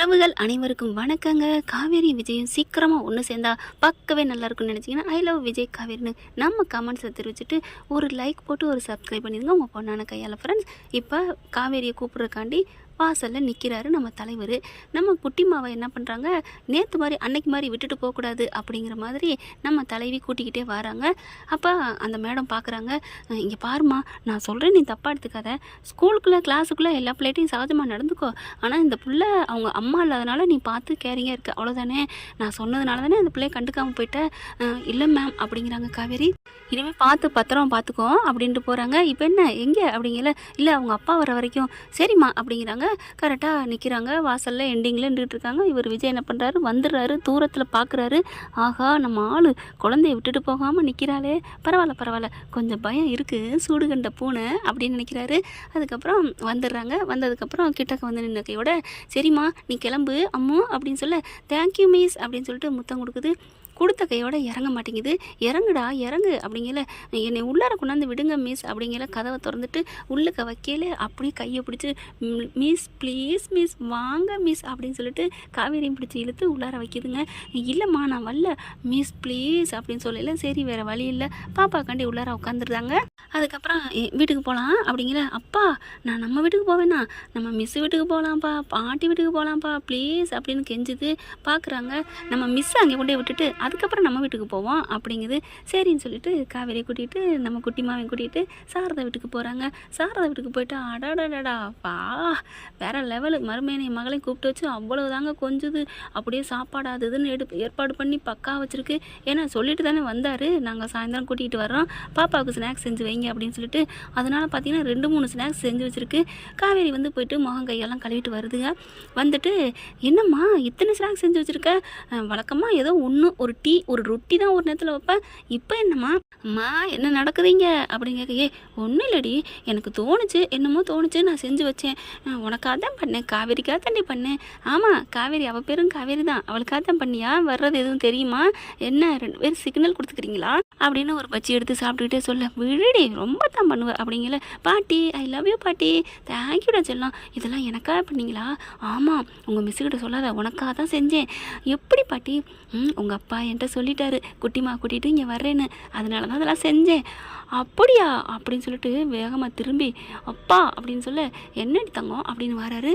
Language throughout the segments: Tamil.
உறவுகள் அனைவருக்கும் வணக்கங்க. காவேரி விஜயும் சீக்கிரமாக ஒன்று சேர்ந்தா பார்க்கவே நல்லா இருக்கும்னு நினச்சிங்கன்னா ஐ லவ் விஜய் காவேரின்னு நம்ம கமெண்ட்ஸில் தெரிவிச்சுட்டு ஒரு லைக் போட்டு ஒரு சப்ஸ்கிரைப் பண்ணிடுங்க உங்கள் பொண்ணான கையால். ஃப்ரெண்ட்ஸ், இப்போ காவேரியை கூப்பிட்றக்காண்டி வாசலில் நிற்கிறாரு நம்ம தலைவர். நம்ம குட்டிமாவை என்ன பண்ணுறாங்க, நேற்று மாதிரி அன்னைக்கு மாதிரி விட்டுட்டு போகக்கூடாது அப்படிங்கிற மாதிரி நம்ம தலைவி கூட்டிக்கிட்டே வராங்க. அப்போ அந்த மேடம் பார்க்குறாங்க, இங்கே பாருமா, நான் சொல்கிறேன், நீ தப்பாக எடுத்துக்காத. ஸ்கூலுக்குள்ளே கிளாஸுக்குள்ளே எல்லா பிள்ளைட்டையும் சகஜமாக நடந்துக்கோ. ஆனால் இந்த பிள்ளை அவங்க அம்மா இல்லாதனால நீ பார்த்து கேரிங்காக இருக்க, அவ்வளோதானே. நான் சொன்னதுனால தானே அந்த பிள்ளையை கண்டுக்காமல் போயிட்ட. இல்லை மேம் அப்படிங்கிறாங்க காவேரி. இனிமேல் பார்த்து பத்திரம் பார்த்துக்கோ அப்படின்ட்டு போகிறாங்க. இப்போ என்ன எங்கே அப்படிங்கல, இல்லை அவங்க அப்பா வர வரைக்கும். சரிம்மா அப்படிங்கிறாங்க. கரெக்டாக நிற்கிறாங்க வாசலில், எண்டிங்கில் நின்றுட்டு இருக்காங்க. இவர் விஜய் என்ன பண்ணுறாரு, வந்துடுறாரு, தூரத்தில் பார்க்குறாரு. ஆகா, நம்ம ஆள் குழந்தைய விட்டுட்டு போகாமல் நிற்கிறாளே, பரவாயில்ல பரவாயில்ல, கொஞ்சம் பயம் இருக்குது, சூடு கண்ட பூனை அப்படின்னு நினைக்கிறாரு. அதுக்கப்புறம் வந்துடுறாங்க. வந்ததுக்கப்புறம் கிட்டக்க வந்து நின்ன கையோட, சரிம்மா நீ கிளம்பு அம்மு அப்படின்னு சொல்ல, தேங்க்யூ மிஸ் அப்படின்னு சொல்லிட்டு முத்தம் கொடுக்குது. கொடுத்த கையோட இறங்க மாட்டேங்குது. இறங்குடா இறங்கு அப்படிங்கல, என்னை உள்ளார கொண்டாந்து விடுங்க மிஸ் அப்படிங்கல. கதவை திறந்துட்டு உள்ளுக்க வைக்கல, அப்படியே கையை பிடிச்சி மிஸ் ப்ளீஸ் மிஸ் வாங்க மிஸ் அப்படின்னு சொல்லிட்டு காவேரியும் பிடிச்சி இழுத்து உள்ளார வைக்கிதுங்க. இல்லைம்மா நான் வரல மிஸ் ப்ளீஸ் அப்படின்னு சொல்லல. சரி வேறு வழி இல்லை, பாப்பாக்காண்டி உள்ளார உட்காந்துருந்தாங்க. அதுக்கப்புறம் வீட்டுக்கு போகலாம் அப்படிங்கிற. அப்பா நான் நம்ம வீட்டுக்கு போவேண்ணா, நம்ம மிஸ் வீட்டுக்கு போகலாம்ப்பா, பாட்டி வீட்டுக்கு போகலாம்ப்பா ப்ளீஸ் அப்படின்னு கெஞ்சுது. பார்க்குறாங்க, நம்ம மிஸ் அங்கே கொண்டே விட்டுட்டு அதுக்கப்புறம் நம்ம வீட்டுக்கு போவோம் அப்படிங்குது. சரின்னு சொல்லிட்டு காவேரியை கூட்டிகிட்டு நம்ம குட்டிமாவையும் கூட்டிகிட்டு சாரதா வீட்டுக்கு போகிறாங்க. சாரதா வீட்டுக்கு போயிட்டு அடாடாடா பா வேறு லெவலு. மருமையனை மகளையும் கூப்பிட்டு வச்சு அவ்வளோதாங்க கொஞ்சுது. அப்படியே சாப்பாடு அது இதுன்னு ஏற்பாடு பண்ணி பக்கா வச்சுருக்கு. ஏன்னா சொல்லிட்டு தானே வந்தார், நாங்கள் சாயந்தரம் கூட்டிகிட்டு வர்றோம், பாப்பாவுக்கு ஸ்நாக்ஸ் செஞ்சு வைங்க அப்படின்னு சொல்லிட்டு. அதனால் பார்த்தீங்கன்னா 2-3 ஸ்நாக்ஸ் செஞ்சு வச்சுருக்கு. காவேரி வந்து போயிட்டு முகம் கையெல்லாம் கழுவிட்டு வருதுங்க. வந்துட்டு, என்னம்மா இத்தனை ஸ்நாக்ஸ் செஞ்சு வச்சுருக்க, வழக்கமாக ஏதோ ஒன்று ஒரு டீ ஒரு ரொட்டி தான் ஒரு நேரத்தில் வைப்பேன், இப்போ என்னம்மா அம்மா என்ன நடக்குதுங்க அப்படின்னு கேட்க, ஒன்றும் இல்லடி, எனக்கு தோணுச்சு, என்னமோ தோணுச்சு, நான் செஞ்சு வச்சேன். உனக்காக தான் பண்ணேன், காவேரிக்காக தாண்டி பண்ணேன். ஆமாம் காவேரி, அவள் பேரும் காவேரி தான், அவளுக்காக தான் பண்ணியா, வர்றது எதுவும் தெரியுமா என்ன, 2 பேரும் சிக்னல் கொடுத்துக்கிறீங்களா அப்படின்னு ஒரு பச்சி எடுத்து சாப்பிட்டுக்கிட்டே சொல்ல, விழுடி ரொம்ப தான் பண்ணுவேன் அப்படிங்கல. பாட்டி ஐ லவ் யூ பாட்டி, தேங்க்யூடா செல்லம், இதெல்லாம் எனக்காக பண்ணீங்களா? ஆமாம் உங்கள் மிஸ்ஸுக்கிட்ட சொல்லாத, உனக்காக தான் செஞ்சேன். எப்படி பாட்டி? உங்கள் அப்பா என்கிட்ட சொல்லிட்டாரு குட்டிமா கூட்டிகிட்டு இங்கே வர்றேன்னு, அதனால தான் அதெல்லாம் செஞ்சேன். அப்படியா அப்படின்னு சொல்லிட்டு வேகமாக திரும்பி அப்பா அப்படின்னு சொல்ல, என்னடி தங்கம் அப்படின்னு வராரு.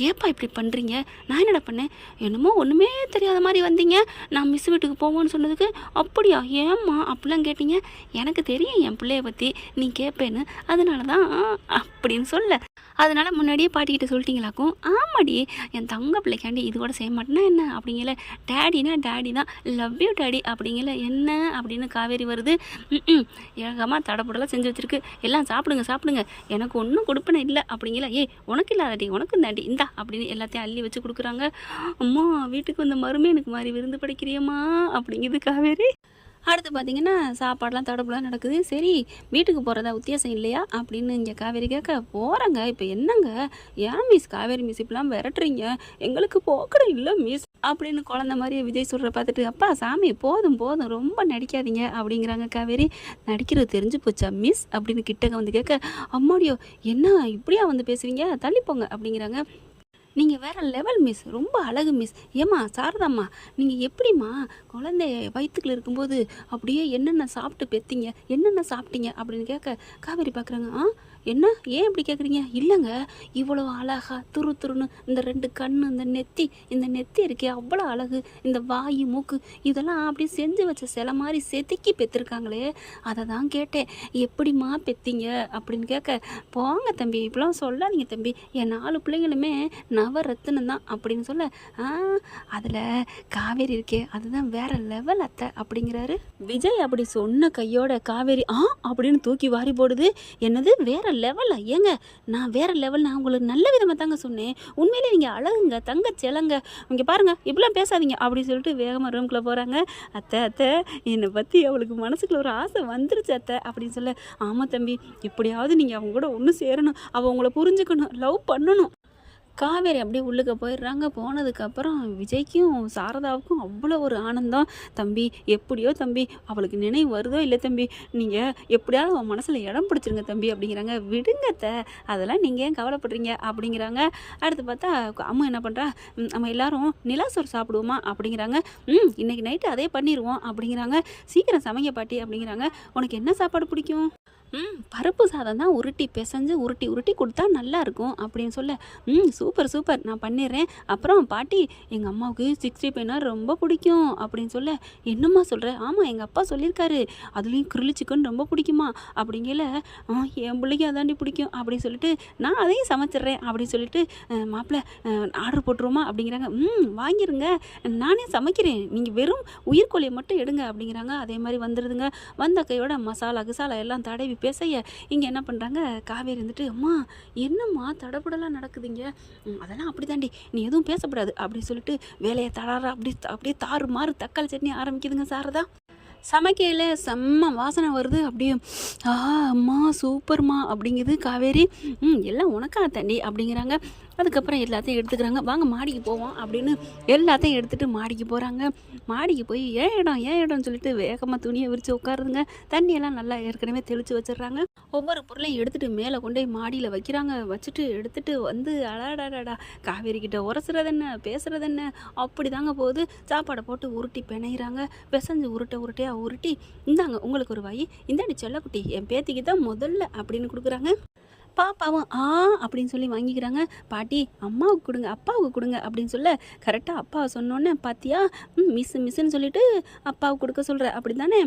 ஏப்பா இப்படி பண்ணுறீங்க? நான் என்னடா பண்ணேன்? என்னமோ ஒன்றுமே தெரியாத மாதிரி வந்தீங்க, நான் மிஸ் வீட்டுக்கு போவோன்னு சொன்னதுக்கு அப்படியா ஏம்மா அப்படிலாம் கேட்டீங்க? எனக்கு தெரியும் என் பிள்ளைய பற்றி நீ கேட்பேன்னு, அதனால தான் அப்படின்னு சொல்ல. அதனால் முன்னாடியே பாட்டிக்கிட்ட சொல்லிட்டீங்களாக்கும்? ஆமாடி, என் தங்க பிள்ளைக்காண்டி இது கூட செய்ய மாட்டேன்னா என்ன அப்படிங்கல. டேடினா டேடி தான், லவ் யூ டேடி அப்படிங்கல. என்ன அப்படின்னு காவேரி வருது. ஏகமாக தடப்படலாம் செஞ்சு வச்சுருக்கு. எல்லாம் சாப்பிடுங்க சாப்பிடுங்க, எனக்கு ஒன்றும் கொடுப்பன இல்லை அப்படிங்கல. உனக்கு இல்லாதடி உனக்கும் தாண்டி இந்தா அப்படின்னு எல்லாத்தையும் அள்ளி வச்சு கொடுக்குறாங்க. அம்மா வீட்டுக்கு வந்த மருமே எனக்கு மாதிரி விருந்து படைக்கிறியம்மா அப்படிங்குது காவேரி. அடுத்து பார்த்திங்கன்னா சாப்பாடெலாம் தடப்புலாம் நடக்குது. சரி வீட்டுக்கு போகிறதா உத்தியாசம் இல்லையா அப்படின்னு இங்கே காவேரி கேட்க, போகிறேங்க. இப்போ என்னங்க, ஏன் மிஸ் காவேரி மிஸ் இப்பெல்லாம் விரட்டுறீங்க, எங்களுக்கு போக்கடம் இல்லை மிஸ் அப்படின்னு குழந்த மாதிரியே விஜய் சொல்கிற பார்த்துட்டு, அப்பா சாமி போதும் போதும் ரொம்ப நடிக்காதீங்க அப்படிங்கிறாங்க காவேரி. நடிக்கிறது தெரிஞ்சு போச்சா மிஸ் அப்படின்னு கிட்டக்க வந்து கேட்க, அம்மாடியோ என்ன இப்படியா வந்து பேசுவீங்க, தள்ளிப்போங்க அப்படிங்கிறாங்க. நீங்கள் வேறு லெவல் மிஸ், ரொம்ப அழகு மிஸ். ஏம்மா சாரதாம்மா, நீங்கள் எப்படிம்மா குழந்தை வயிற்றுக்குள்ள இருக்கும்போது அப்படியே என்னென்ன சாப்பிட்டு பெற்றீங்க, என்னென்ன சாப்பிட்டீங்க அப்படின்னு கேட்க காவேரி பார்க்குறாங்க. என்ன ஏன் இப்படி கேட்குறீங்க? இல்லைங்க, இவ்வளோ அழகா துரு துருன்னு இந்த 2 கண்ணு, இந்த நெத்தி இருக்கே அவ்வளோ அழகு, இந்த வாய் மூக்கு இதெல்லாம் அப்படியே செஞ்சு வச்ச சிலை மாதிரி செதுக்கி பெற்றிருக்காங்களே, அதை தான் கேட்டேன், எப்படிம்மா பெற்றீங்க அப்படின்னு கேட்க, போங்க தம்பி இப்பெல்லாம் சொல்லாதீங்க தம்பி, என் 4 பிள்ளைங்களுமே நவரத்தினம் தான் அப்படின்னு சொல்ல, அதில் காவேரி இருக்கே அதுதான் வேற லெவல் அத்தை அப்படிங்கிறாரு விஜய். அப்படி சொன்ன கையோட காவேரி அப்படின்னு தூக்கி வாரி போடுது. என்னது வேற லெவலா? ஏங்க நான் வேற லெவல், நான் உங்களுக்கு நல்ல விதமாக தாங்க சொன்னேன், உண்மையிலே நீங்கள் அழகுங்க தங்க செலங்க, இங்கே பாருங்கள் இப்படிலாம் பேசாதீங்க அப்படின்னு சொல்லிட்டு வேகமாக ரூம்குள்ளே போகிறாங்க. அத்தை என்னை பற்றி அவளுக்கு மனசுக்குள்ள ஒரு ஆசை வந்துருச்சு அத்தை அப்படின்னு சொல்ல, ஆமாம் தம்பி எப்படியாவது நீங்கள் அவங்க கூட ஒன்று சேரணும், அவள் உங்களை புரிஞ்சுக்கணும், லவ் பண்ணணும். காவேரி அப்படியே உள்ளுக்க போயிடுறாங்க. போனதுக்கப்புறம் விஜய்க்கும் சாரதாவுக்கும் அவ்வளோ ஒரு ஆனந்தம். தம்பி எப்படியோ தம்பி அவளுக்கு நினைவு வருதோ இல்லை தம்பி, நீங்கள் எப்படியாவது அவன் மனசில் இடம் பிடிச்சிருங்க தம்பி அப்படிங்கிறாங்க. விடுங்கத்த, அதெல்லாம் நீங்கள் ஏன் கவலைப்படுறீங்க அப்படிங்கிறாங்க. அடுத்து பார்த்தா அம்மா என்ன பண்ணுறா, நம்ம எல்லாரும் நிலாசோறு சாப்பிடுவோமா அப்படிங்கிறாங்க. இன்னைக்கு நைட்டு அதே பண்ணிடுவோம் அப்படிங்கிறாங்க. சீக்கிரம் சமைங்க பாட்டி அப்படிங்கிறாங்க. உனக்கு என்ன சாப்பாடு பிடிக்கும்? பருப்பு சாதம் தான் உருட்டி பிசைஞ்சு உருட்டி உருட்டி கொடுத்தா நல்லாயிருக்கும் அப்படின்னு சொல்ல, சூப்பர் சூப்பர் நான் பண்ணிடுறேன். அப்புறம் பாட்டி எங்கள் அம்மாவுக்கு 65 ரொம்ப பிடிக்கும் அப்படின்னு சொல்ல, என்னம்மா சொல்கிற? ஆமாம் எங்கள் அப்பா சொல்லியிருக்காரு, அதுலேயும் கிரில் சிக்கன் ரொம்ப பிடிக்குமா அப்படிங்கல. என் பிள்ளைக்கு அதாண்டி பிடிக்கும் அப்படின்னு சொல்லிட்டு நான் அதையும் சமைச்சிட்றேன் அப்படின்னு சொல்லிட்டு, மாப்பிள்ளை ஆர்டர் போட்டுருவோமா அப்படிங்கிறாங்க. வாங்கிருங்க, நானே சமைக்கிறேன், நீங்கள் வெறும் உயிர்கோழியை மட்டும் எடுங்க அப்படிங்கிறாங்க. அதே மாதிரி வந்துடுதுங்க. வந்த கையோட மசாலா கிசாலா எல்லாம் தடவி பேசைய இங்கே என்ன பண்ணுறாங்க, காவேரி இருந்துட்டு, அம்மா என்னம்மா தடபுடலாம் நடக்குதுங்க, அதெல்லாம் அப்படி தாண்டி, நீ எதுவும் பேசக்கூடாது அப்படின்னு சொல்லிட்டு வேலையை தடாரா அப்படியே தாறு மாறு தக்காளி சட்னி ஆரம்பிக்குதுங்க சாரதா. சமைக்கையில் செம்ம வாசனை வருது. அப்படியே அம்மா சூப்பர்மா அப்படிங்குது காவேரி. எல்லாம் உனக்கா தண்ணி அப்படிங்கிறாங்க. அதுக்கப்புறம் எல்லாத்தையும் எடுத்துக்கிறாங்க. வாங்க மாடிக்கு போவோம் அப்படின்னு எல்லாத்தையும் எடுத்துகிட்டு மாடிக்கு போகிறாங்க. மாடிக்கு போய் ஏன் இடம்னு சொல்லிட்டு வேகமாக துணியை விரித்து உட்காருதுங்க. தண்ணியெல்லாம் நல்லா ஏற்கனவே தெளித்து வச்சிடுறாங்க. ஒவ்வொரு பொருளையும் எடுத்துகிட்டு மேலே கொண்டு போய் மாடியில் வைக்கிறாங்க. வச்சுட்டு எடுத்துகிட்டு வந்து அடாடாடாடா காவேரி கிட்ட உரசுறது என்ன பேசுகிறது என்ன அப்படி தாங்க போகுது. சாப்பாடை போட்டு உருட்டி பிணையிறாங்க. பிசைஞ்சு உருட்டையாக உருட்டி, இந்தாங்க உங்களுக்கு ஒரு வாய், இந்தாண்டி செல்லக்குட்டி என் பேத்திக்கு தான் முதல்ல அப்படின்னு கொடுக்குறாங்க. பாப்பாவும் அப்படின்னு சொல்லி வாங்கிக்கிறாங்க. பாட்டி அம்மாவுக்கு கொடுங்க அப்பாவுக்கு கொடுங்க அப்படின்னு சொல்ல, கரெக்டாக அப்பாவை சொன்னோன்னே பாத்தியா மிஸ்ஸுன்னு சொல்லிட்டு அப்பாவுக்கு கொடுக்க சொல்கிற அப்படி தானே?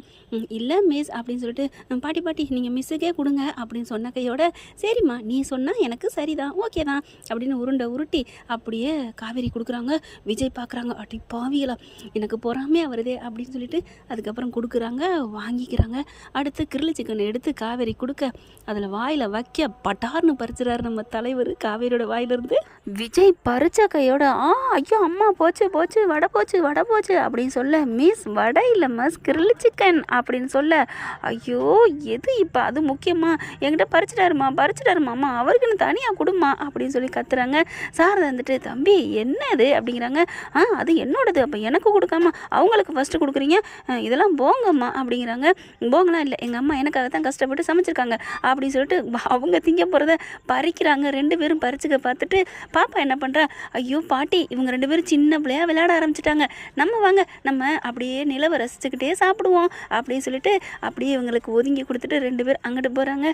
இல்லை மிஸ் அப்படின்னு சொல்லிட்டு, பாட்டி நீங்கள் மிஸ்ஸுக்கே கொடுங்க அப்படின்னு சொன்ன கையோட, சரிம்மா நீ சொன்னால் எனக்கு சரிதான் ஓகே தான் அப்படின்னு உருட்டி அப்படியே காவேரி கொடுக்குறாங்க. விஜய் பார்க்குறாங்க, அடி பாவிகளா எனக்கு பொறாமையாக வருதே அப்படின்னு சொல்லிட்டு அதுக்கப்புறம் கொடுக்குறாங்க, வாங்கிக்கிறாங்க. அடுத்து கிரில் சிக்கனை எடுத்து காவேரி கொடுக்க, அதில் வாயில் வைக்க பட்டார்னு பறிச்சுறாரு நம்ம தலைவர் காவேரியோட வாயிலிருந்து. விஜய் பறிச்ச கையோட ஐயோ அம்மா போச்சு வடை போச்சு அப்படின்னு சொல்ல, மிஸ் வடை இல்லை மிஸ் கிரில் சிக்கன் அப்படின்னு சொல்ல, ஐயோ எது இப்போ அது முக்கியமா, என்கிட்ட பறிச்சிட்டாருமா அம்மா அவருக்குன்னு தனியாக கொடுமா அப்படின்னு சொல்லி கத்துறாங்க. சாரதா வந்துட்டு, தம்பி என்ன இது அப்படிங்கிறாங்க. அது என்னோடது, அப்போ எனக்கு கொடுக்காம அவங்களுக்கு ஃபஸ்ட்டு கொடுக்குறீங்க, இதெல்லாம் போங்கம்மா அப்படிங்கிறாங்க. போங்கலாம் இல்லை, எங்கள் அம்மா எனக்காக தான் கஷ்டப்பட்டு சமைச்சிருக்காங்க அப்படின்னு சொல்லிட்டு அவங்க திங்க போகிறத பறிக்கிறாங்க. 2 பேரும் பறிச்சுக்க பார்த்துட்டு பாப்பா என்ன பண்ணுறா, ஐயோ பாட்டி இவங்க 2 பேரும் சின்ன பிள்ளையா விளையாட ஆரம்பிச்சிட்டாங்க, நம்ம வாங்க நம்ம அப்படியே நிலவை ரசிச்சுக்கிட்டே சாப்பிடுவோம் அப்படின்னு சொல்லிட்டு அப்படியே இவங்களுக்கு ஒதுங்கி கொடுத்துட்டு 2 பேர் அங்கிட்டு போகிறாங்க.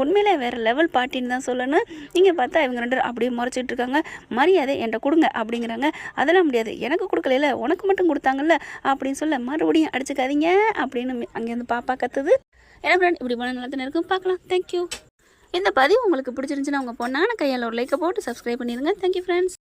உண்மையிலே வேறு லெவல் பாட்டின்னு தான் சொல்லணும். இங்கே பார்த்தா இவங்க 2 அப்படியே முறைச்சிட்டு இருக்காங்க. மரியாதை என்கிட்ட கொடுங்க அப்படிங்கிறாங்க. அதெல்லாம் முடியாது, எனக்கு கொடுக்கல உனக்கு மட்டும் கொடுத்தாங்கல்ல அப்படின்னு சொல்ல, மறுபடியும் அடிச்சுக்காதீங்க அப்படின்னு அங்கேருந்து பாப்பா கத்துது. என்ன ஃப்ரெண்ட் இப்படி போன நல்லா இருக்கும், பார்க்கலாம். தேங்க்யூ. இந்த பதிவு உங்களுக்கு பிடிச்சிருந்துச்சுன்னா உங்கள் பொண்ணான கையால் ஒரு லைக்கை போட்டு சப்ஸ்கிரைப் பண்ணிடுங்க. Thank you friends.